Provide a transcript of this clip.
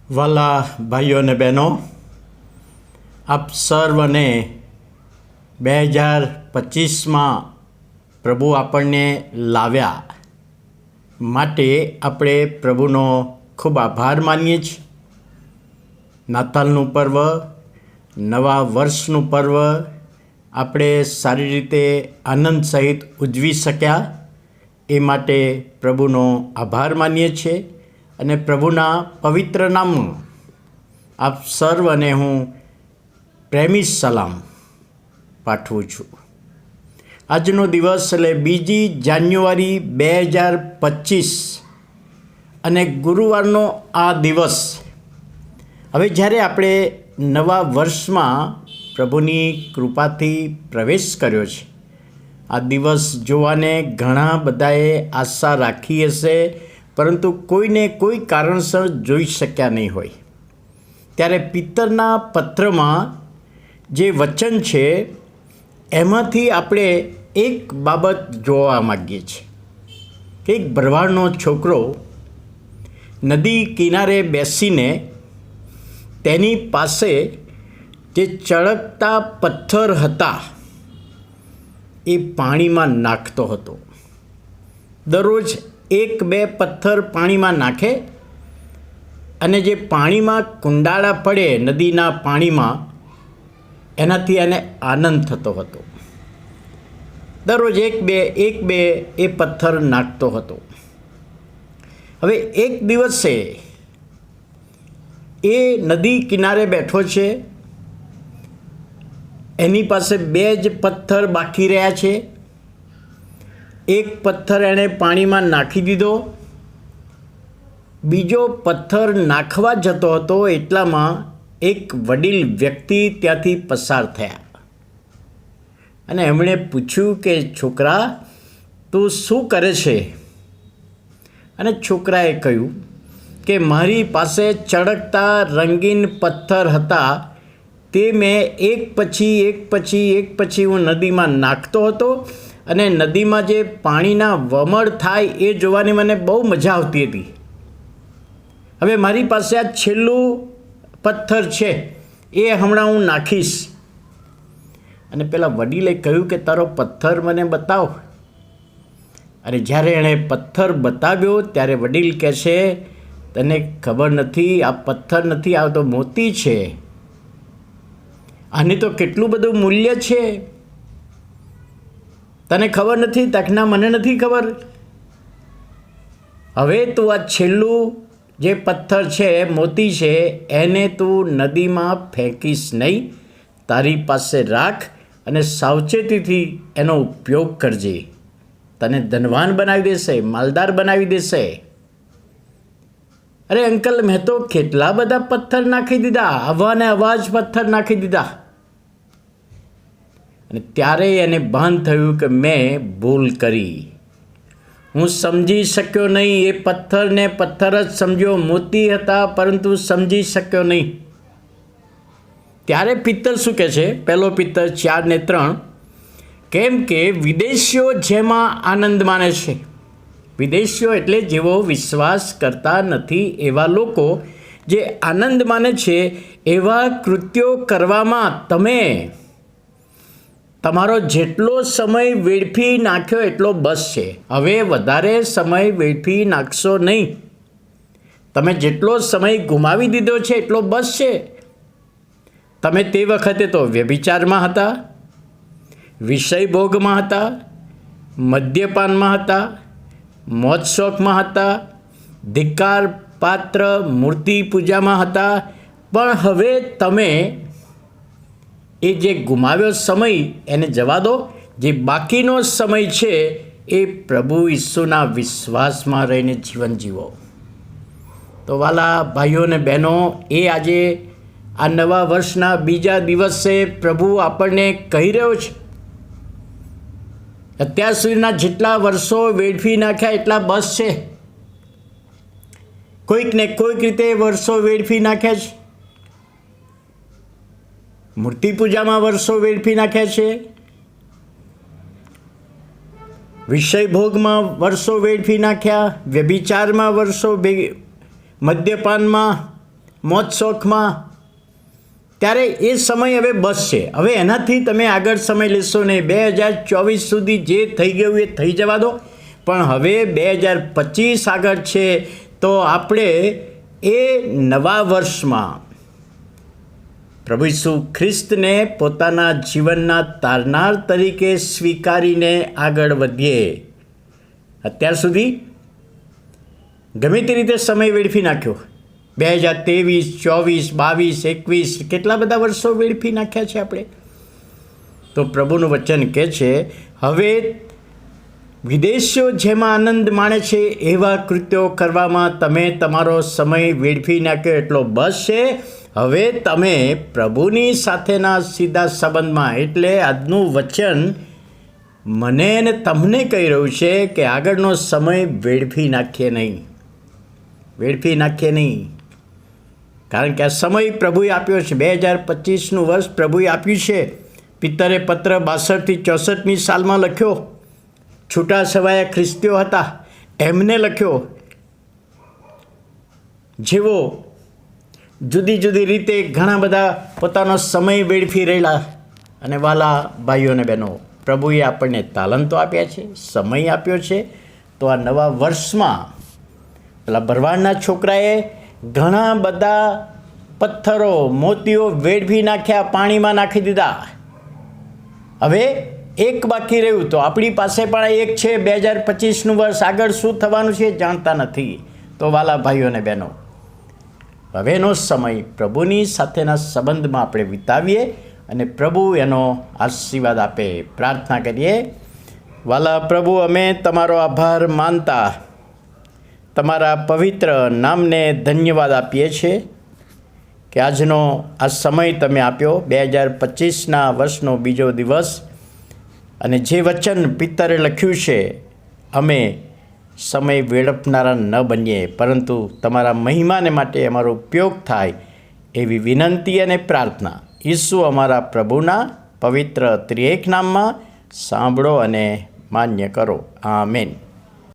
વાલા ભાઈઓ અને બહેનો, આપ સર્વને 2025માં પ્રભુ આપણને લાવ્યા માટે આપણે પ્રભુનો ખૂબ આભાર માનીએ છીએ. નાતાલનું પર્વ, નવા વર્ષનું પર્વ આપણે સારી રીતે આનંદ સહિત ઉજવી શક્યા એ માટે પ્રભુનો આભાર માનીએ છીએ અને પ્રભુના પવિત્ર નામમાં આપ સર્વને હું પ્રેમી સલામ પાઠવું છું. આજનો દિવસ એટલે 2 જાન્યુઆરી 2025 અને ગુરુવારનો આ દિવસ. હવે જ્યારે આપણે નવા વર્ષમાં પ્રભુની કૃપાથી પ્રવેશ કર્યો છે, આ દિવસ જોવાને ઘણા બધાએ આશા રાખી હશે, પરંતુ કોઈને કોઈ કારણસર જોઈ શક્યા નહીં હોય. ત્યારે પિત્તરના પત્રમાં જે વચન છે એમાંથી આપણે એક બાબત જોવા માગીએ છીએ કે એક ભરવાડનો છોકરો નદી કિનારે બેસીને તેની પાસે જે ચળકતા પથ્થર હતા એ પાણીમાં નાખતો હતો. દરરોજ 1-2 પથ્થર પાણીમાં નાખે અને જે પાણીમાં કુંડાળા પડે નદીના પાણીમાં, એનાથી એને આનંદ થતો હતો. દરરોજ 1-2 એ પથ્થર નાખતો હતો. હવે એક દિવસે એ નદી કિનારે બેઠો છે, એની પાસે 2 જ પથ્થર બાકી રહ્યા છે. એક પથ્થર એણે પાણીમાં નાખી દીધો, બીજો પથ્થર નાખવા જતો હતો એટલામાં એક વડીલ વ્યક્તિ ત્યાંથી પસાર થયા અને એમણે પૂછ્યું કે છોકરા, તું શું કરે છે? અને છોકરાએ કહ્યું કે મારી પાસે ચળકતા રંગીન પથ્થર હતા, તે મેં એક પછી હું નદીમાં નાખતો હતો અને નદીમાં જે પાણીના વમળ થાય એ જોવાની મને બહુ મજા આવતી હતી. હવે મારી પાસે આ છેલ્લું પથ્થર છે, એ હમણાં હું નાખીશ. અને પેલા વડીલે કહ્યું કે તારો પથ્થર મને બતાવ. અને જ્યારે એણે પથ્થર બતાવ્યો ત્યારે વડીલ કહે છે, તને ખબર નથી, આ પથ્થર નથી, આ તો મોતી છે. આની તો કેટલું બધું મૂલ્ય છે, તને ખબર નથી? તકના મને નથી ખબર. હવે તું આ છેલ્લું જે પથ્થર છે, મોતી છે, એને તું નદીમાં ફેંકીશ નહીં, તારી પાસે રાખ અને સાવચેતીથી એનો ઉપયોગ કરજે. તને ધનવાન બનાવી દેશે, માલદાર બનાવી દેશે. અરે અંકલ, મેં તો કેટલા બધા પથ્થર નાખી દીધા, આવા ને આવા જ પથ્થર નાખી દીધા. અને ત્યારે એને ભાન થયું કે મેં ભૂલ કરી, હું સમજી શક્યો નહીં. એ પથ્થરને પથ્થર જ સમજ્યો, મોતી હતા પરંતુ સમજી શક્યો નહીં. ત્યારે પિત્તર શું કહે છે? 1 પિત્તર 4:3, કેમ કે વિદેશીઓ જેમાં આનંદ માને છે, વિદેશીઓ એટલે જેવો વિશ્વાસ કરતા નથી એવા લોકો જે આનંદ માને છે, એવા કૃત્યો કરવામાં તમે તમારો જેટલો સમય વેડફી નાખ્યો એટલો બસ છે. હવે વધારે સમય વેડફી નાખશો નહીં. તમે જેટલો સમય ગુમાવી દીધો છે એટલો બસ છે. તમે તે વખતે તો વ્યભિચારમાં હતા, વિષય ભોગમાં હતા, મદ્યપાનમાં હતા, મોજ શોખમાં હતા, ધિક્કાર પાત્ર મૂર્તિ પૂજામાં હતા. પણ હવે તમે એ જે ગુમાવ્યો સમય એને જવા દો. જે બાકીનો સમય છે એ પ્રભુ ઈસુના વિશ્વાસમાં રહીને જીવન જીવો. તો વાલા ભાઈઓ અને બહેનો, એ આજે આ નવા વર્ષના બીજા દિવસે પ્રભુ આપણને કહી રહ્યો છે, અત્યાર સુધીના જેટલા વર્ષો વેડફી નાખ્યા એટલા બસ છે. કોઈક ને કોઈક રીતે વર્ષો વેડફી નાખ્યા છે. મૂર્તિ પૂજામાં વર્ષો વેડફી નાખ્યા છે, વિષય ભોગમાં વર્ષો વેડફી નાખ્યા, વ્યભિચારમાં વર્ષો, મદ્યપાનમાં, મોજ શોખમાં, ત્યારે એ સમય હવે બસ છે. હવે એનાથી તમે આગળ સમય લેશો નહીં. 2024 સુધી જે થઈ ગયું એ થઈ જવા દો, પણ હવે 2025 આગળ છે. તો આપણે એ નવા વર્ષમાં પ્રભુ ઈસુ ખ્રિસ્તને પોતાના જીવનના તારનાર તરીકે સ્વીકારીને આગળ વધીએ. અત્યાર સુધી ગમે તે રીતે સમય વેડફી નાખ્યો. 2023, 24, 22, 21 કેટલા બધા વર્ષો વેડફી નાખ્યા છે આપણે. તો પ્રભુનું વચન કહે છે, હવે વિદેશીઓ જેમાં આનંદ માણે છે એવા કૃત્યો કરવામાં તમે તમારો સમય વેડફી નાખ્યો એટલો બસ છે. હવે તમે પ્રભુની સાથેના સીધા સંબંધમાં, એટલે આજનું વચન મને અને તમને કહી રહ્યું છે કે આગળનો સમય વેડફી નાખીએ નહીં. કારણ કે આ સમય પ્રભુએ આપ્યો છે. 2025નું વર્ષ પ્રભુએ આપ્યું છે. પિત્તરે પત્ર 62થી 64મી સાલમાં લખ્યો. છૂટા છવાયા ખ્રિસ્તીઓ હતા એમને લખ્યો, જેઓ જુદી જુદી રીતે ઘણા બધા પોતાનો સમય વેડફી રહેલા. અને વાલા ભાઈઓ અને બહેનો, પ્રભુએ આપણને તાલંતો આપ્યા છે, સમય આપ્યો છે. તો આ નવા વર્ષમાં પેલા ભરવાડના છોકરાએ ઘણા બધા પથ્થરો, મોતીઓ વેડફી નાખ્યા, પાણીમાં નાખી દીધા. હવે એક બાકી રહ્યું. તો આપણી પાસે પણ એક છે. 2025નું વર્ષ આગળ શું થવાનું છે જાણતા નથી. તો વાલા ભાઈઓ અને બહેનો, હવેનો સમય પ્રભુની સાથેના સંબંધમાં આપણે વિતાવીએ અને પ્રભુ એનો આશીર્વાદ આપે. પ્રાર્થના કરીએ. વાલા પ્રભુ, અમે તમારો આભાર માનતા તમારા પવિત્ર નામને ધન્યવાદ આપીએ છીએ કે આજનો આ સમય તમે આપ્યો, 2025ના વર્ષનો બીજો દિવસ. અને જે વચન પિત્તરે લખ્યું છે, અમે સમય વેડફનારા ન બનીએ, પરંતુ તમારા મહિમાને માટે અમારો ઉપયોગ થાય એવી વિનંતી અને પ્રાર્થના ઈસુ અમારા પ્રભુના પવિત્ર ત્રિએક નામમાં સાંભળો અને માન્ય કરો. આમેન.